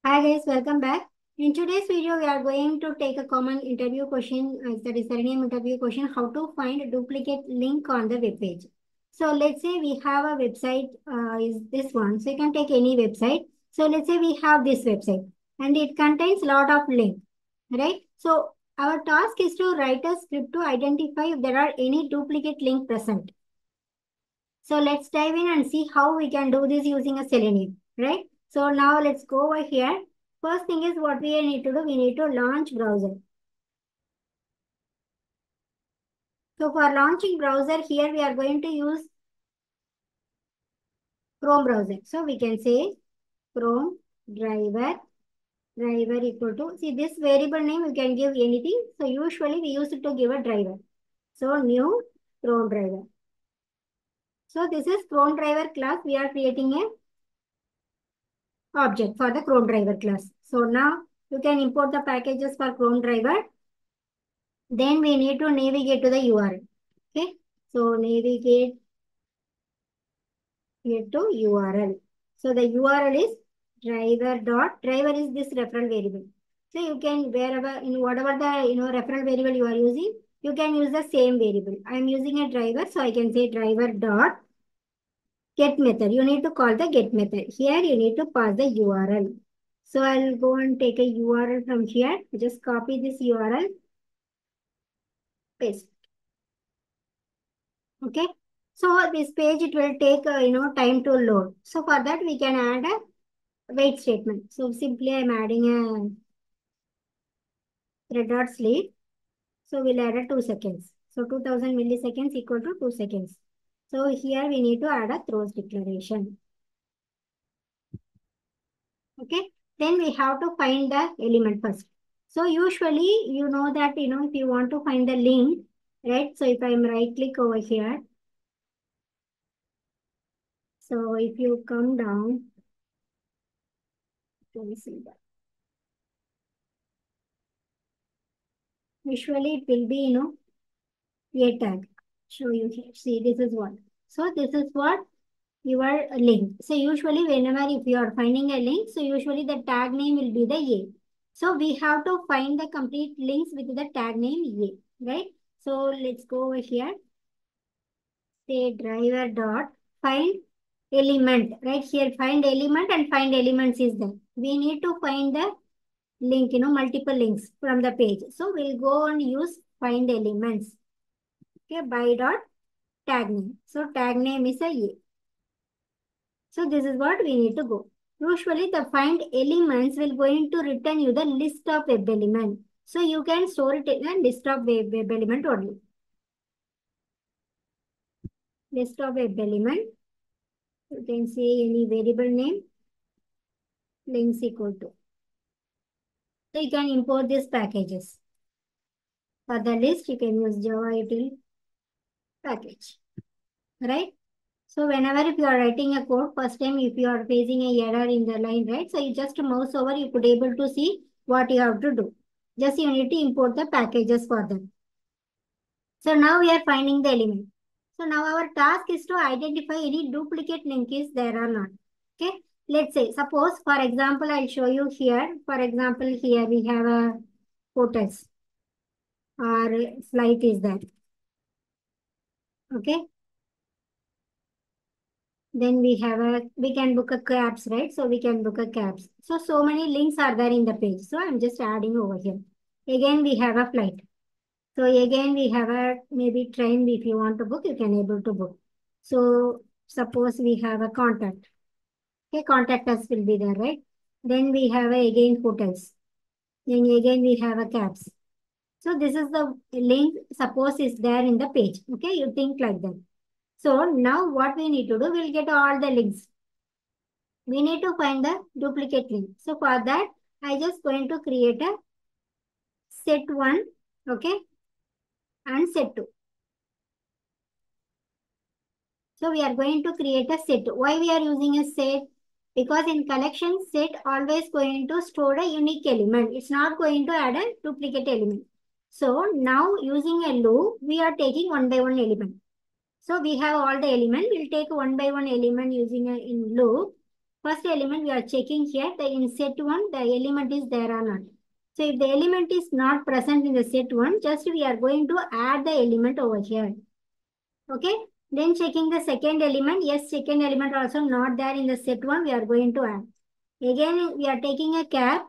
Hi guys, welcome back. In today's video, we are going to take a common interview question, that is Selenium interview question, how to find a duplicate link on the web page. So let's say we have a website, is this one. So you can take any website. So let's say we have this website and it contains a lot of links, right? So our task is to write a script to identify if there are any duplicate link present. So let's dive in and see how we can do this using a Selenium, right? So now let's go over here. First thing is what we need to do, we need to launch browser. So for launching browser here, we are going to use Chrome browser. So we can say Chrome driver equal to, see this variable name, you can give anything. So usually we use it to give a driver. So new Chrome driver. So this is Chrome driver class. We are creating a object for the Chrome driver class. So now you can import the packages for Chrome driver. Then we need to navigate to the URL. Okay. So navigate here to URL. So the URL is driver is this referral variable. So you can wherever in whatever the referral variable you are using, you can use the same variable. I am using a driver, so I can say driver dot get method. You need to call the get method. Here you need to pass the URL. So I'll go and take a URL from here. Just copy this URL, paste. Okay. So this page, it will take time to load. So for that we can add a wait statement. So simply I'm adding a thread dot sleep. So we'll add a 2 seconds. So 2000 milliseconds equal to 2 seconds. So here we need to add a throws declaration. Okay. Then we have to find the element first. So usually you know that if you want to find the link, right? So if I'm right click over here. So if you come down, let me see that. Usually it will be, a tag. Show you here. See, this is what. So this is what your link. So usually whenever if you are finding a link, so usually the tag name will be the A. So we have to find the complete links with the tag name A, right? So let's go over here. Say driver dot find element, right? Here find element and find elements is there. We need to find the link, multiple links from the page. So we'll go and use find elements. Okay, by dot tag name. So tag name is a. So this is what we need to go. Usually the find elements will going to return you the list of web element. So you can store it in a list of web element only. List of web element. You can say any variable name. Links equal to. So you can import these packages. For the list, you can use Java util package. Right? So whenever if you are writing a code, first time if you are facing a error in the line, right? So you just mouse over, you could able to see what you have to do. Just you need to import the packages for them. So now we are finding the element. So now our task is to identify any duplicate link is there or not. Okay. Let's say, suppose for example, I'll show you here. For example, here we have a hotels or flight is there. Okay. Then we have we can book a cabs, right? So we can book a cabs. So many links are there in the page. So I'm just adding over here. Again, we have a flight. So again, we have a maybe train. If you want to book, you can able to book. So suppose we have a contact. Okay, contact us will be there, right? Then we have again hotels. Then again, we have a cabs. So this is the link, suppose is there in the page. Okay, you think like that. So now what we need to do, we'll get all the links. We need to find the duplicate link. So for that, I just going to create a set 1, okay, and set 2. So we are going to create a set. Why we are using a set? Because in collection set always going to store a unique element. It's not going to add a duplicate element. So now using a loop, we are taking one by one element. So we have all the element. We'll take one by one element using a in loop. First element we are checking here, the in set 1, the element is there or not. So if the element is not present in the set 1, just we are going to add the element over here. Okay. Then checking the second element. Yes, second element also not there in the set 1. We are going to add. Again, we are taking a cap.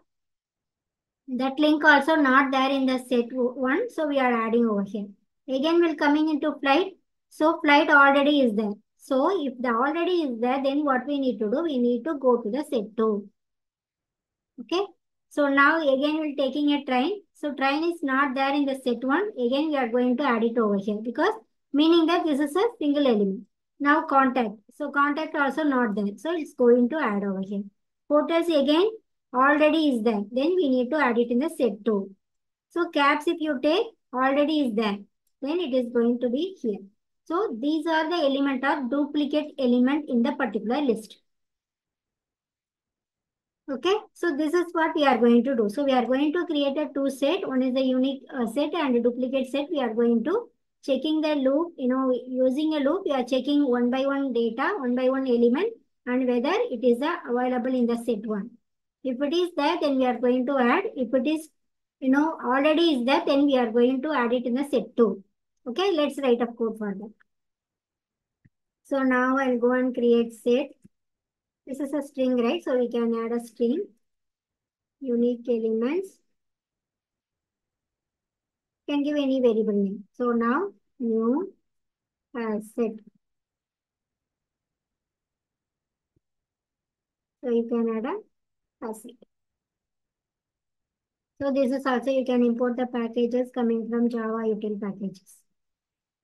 That link also not there in the set 1. So we are adding over here. Again, we'll coming into flight. So flight already is there. So if the already is there, then what we need to do? We need to go to the set 2. Okay. So now again we're taking a train. So train is not there in the set 1. Again we are going to add it over here because meaning that this is a single element. Now contact. So contact also not there. So it's going to add over here. Hotels again already is there. Then we need to add it in the set 2. So caps if you take already is there. Then it is going to be here. So these are the element of duplicate element in the particular list. Okay, so this is what we are going to do. So we are going to create a two set. One is the unique set and a duplicate set. We are going to checking the loop, using a loop, we are checking one by one data, one by one element and whether it is available in the set 1. If it is there, then we are going to add. If it is, already is there, then we are going to add it in the set 2. Okay, let's write a code for that. So now I'll go and create set. This is a string, right? So we can add a string. Unique elements. Can give any variable name. So now new set. So you can add a asset. So this is also you can import the packages coming from Java util packages.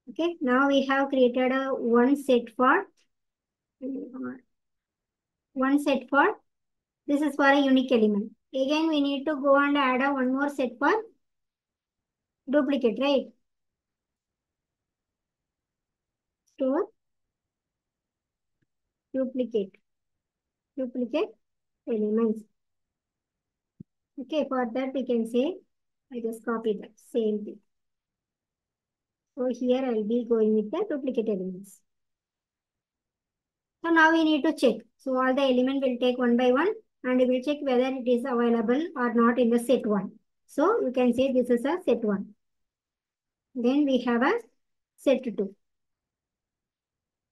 Okay. Now we have created a one set for this is for a unique element. Again we need to go and add a one more set for duplicate, right? Store duplicate elements. Okay, for that we can say, I just copy that same thing. So here I'll be going with the duplicate elements. So now we need to check. So all the element will take one by one and we will check whether it is available or not in the set 1. So you can say this is a set 1. Then we have a set 2.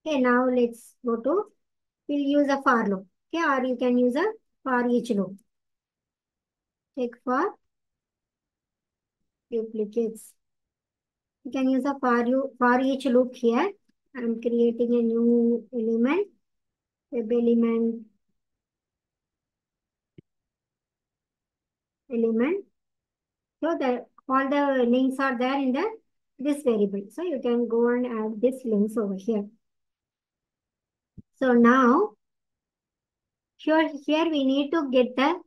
Okay, now let's go to, we'll use a for loop. Okay, or you can use a for each loop. Check for duplicates. You can use a for each loop here. I'm creating a new element, web element. So that all the links are there in this variable. So you can go and add this links over here. So now here we need to get the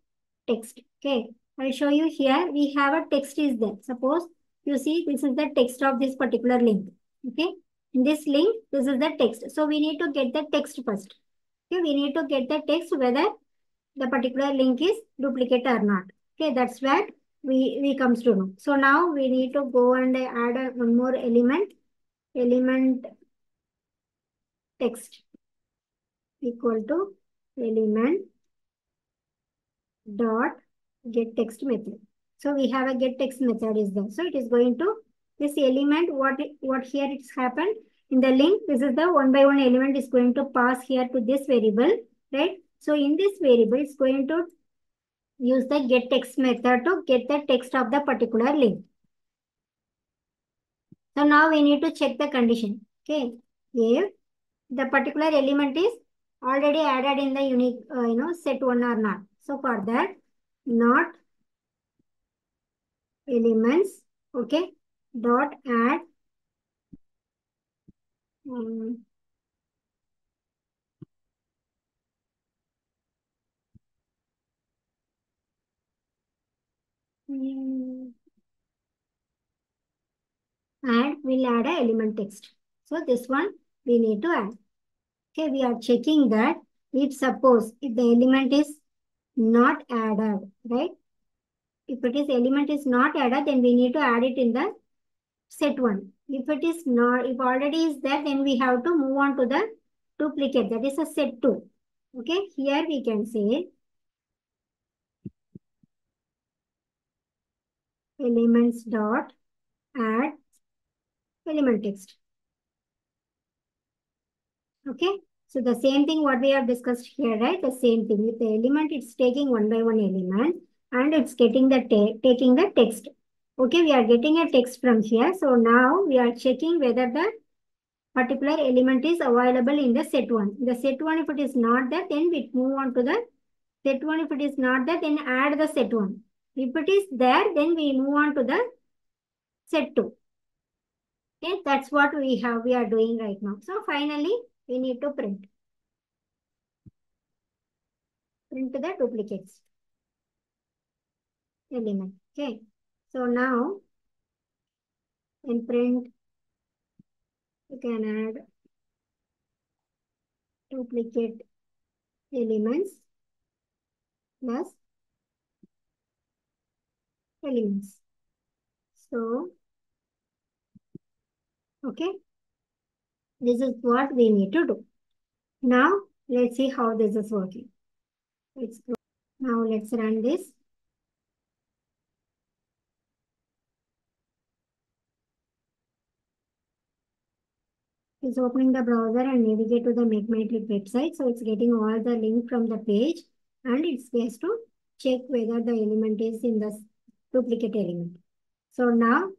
text. Okay, I'll show you here. We have a text is there. Suppose you see this is the text of this particular link. Okay, in this link this is the text. So we need to get the text first. Okay, we need to get the text whether the particular link is duplicate or not. Okay, that's where we comes to know. So now we need to go and add one more element text equal to element dot get text method. So we have a get text method is there. So it is going to this element what here it's happened in the link. This is the one by one element is going to pass here to this variable, right? So in this variable it's going to use the get text method to get the text of the particular link. So now we need to check the condition. Okay, if the particular element is already added in the unique set 1 or not. So for that, not elements, okay, dot add and we'll add a element text. So this one we need to add. Okay, we are checking that if suppose if the element is not added, right? If it is element is not added, then we need to add it in the set 1. If it is not, if already is there, then we have to move on to the duplicate. That is a set 2. Okay, here we can say elements dot add element text. Okay, so the same thing what we have discussed here, right? The same thing with the element, it's taking one by one element and it's getting the taking the text. Okay, we are getting a text from here. So now we are checking whether the particular element is available in the set one. The set one, if it is not there, then we move on to the set one. If it is not there, then add the set one. If it is there, then we move on to the set two. Okay, that's what we are doing right now. So finally, we need to print the duplicates element. Okay, so now in print, you can add duplicate elements plus elements. So, okay, this is what we need to do. Now, let's see how this is working. Now let's run this. It's opening the browser and navigate to the MakeMyTrip website. So it's getting all the link from the page and it's has to check whether the element is in the duplicate element. So now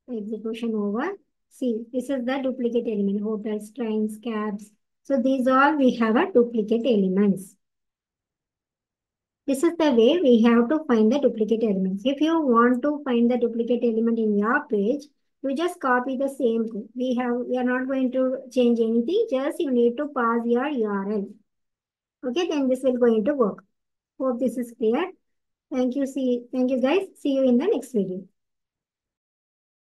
execution over. See, this is the duplicate element, hotels, trains, cabs. So these all we have a duplicate elements. This is the way we have to find the duplicate elements. If you want to find the duplicate element in your page, you just copy the same thing. We are not going to change anything. Just you need to pass your URL. Okay, then this will going to work. Hope this is clear. Thank you. Thank you guys. See you in the next video.